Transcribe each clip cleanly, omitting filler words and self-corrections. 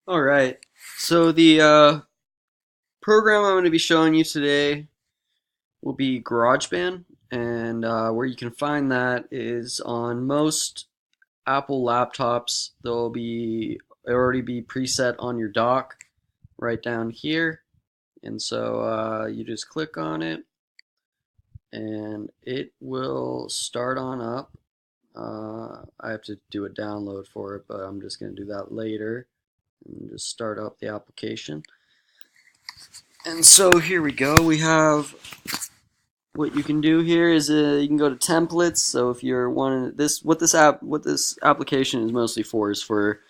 All right. So the program I'm going to be showing you today will be GarageBand, and where you can find that is on most Apple laptops. It'll already be preset on your dock right down here, and so you just click on it, and it will start on up. I have to do a download for it, but I'm just going to do that later and just start up the application. And so here we go. We have what you can do here is you can go to templates. So if you're wanting what this application is mostly for is for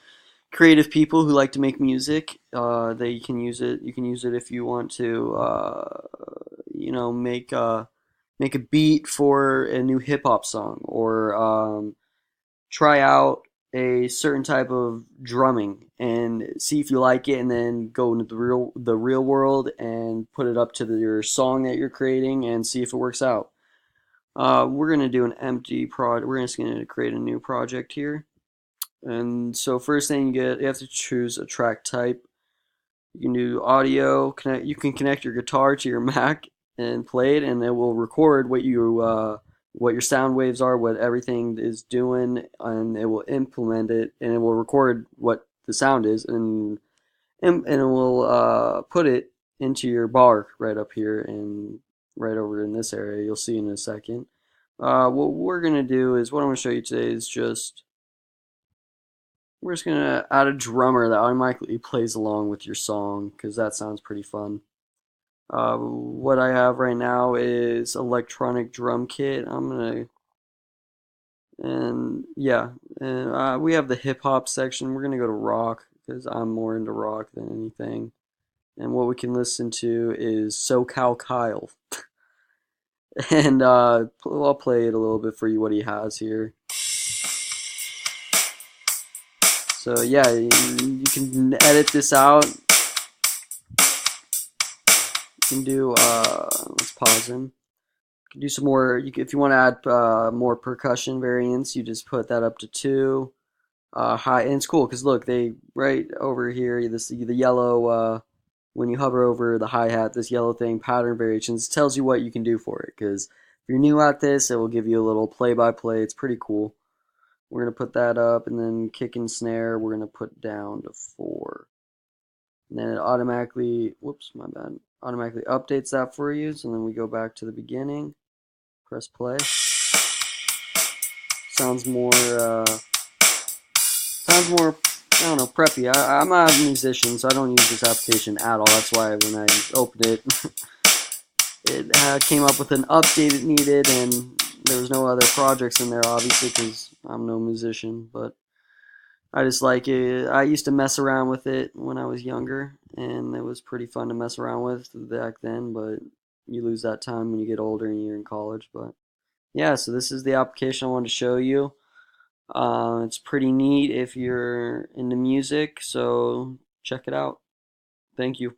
creative people who like to make music. They can use it. You can use it if you want to, make a beat for a new hip hop song or try out a certain type of drumming and see if you like it, and then go into the real world and put it up to your song that you're creating and see if it works out. We're gonna do an empty prod. We're just gonna create a new project here. And so first thing you have to choose a track type. You can do audio. You can connect your guitar to your Mac and play it, and it will record what your sound waves are, what everything is doing, and it will implement it, and it will record what the sound is, and it will put it into your bar right up here and right over in this area. You'll see in a second. What we're gonna do is what I'm gonna show you today is we're just gonna add a drummer that automatically plays along with your song because that sounds pretty fun. What I have right now is electronic drum kit. And yeah, and we have the hip hop section. We're gonna go to rock because I'm more into rock than anything. And what we can listen to is SoCal Kyle. And I'll play it a little bit for you what he has here. So yeah, you can edit this out. You can do let's pause him. You can do some more. If you want to add more percussion variants, you just put that up to 2. High, and it's cool because look, they right over here, the yellow when you hover over the hi-hat, this yellow thing, pattern variations, tells you what you can do for it. Because if you're new at this, it will give you a little play-by-play. It's pretty cool. We're gonna put that up, and then kick and snare we're gonna put down to 4. And then it automatically, whoops, my bad, automatically updates that for you. So then we go back to the beginning, press play. Sounds more, I don't know, preppy. I'm not a musician, so I don't use this application at all. That's why when I opened it, it came up with an update it needed, and there was no other projects in there, obviously, because I'm no musician, but I just like it. I used to mess around with it when I was younger, and it was pretty fun to mess around with back then, but you lose that time when you get older and you're in college. But yeah, so this is the application I wanted to show you. It's pretty neat if you're into music, so check it out. Thank you.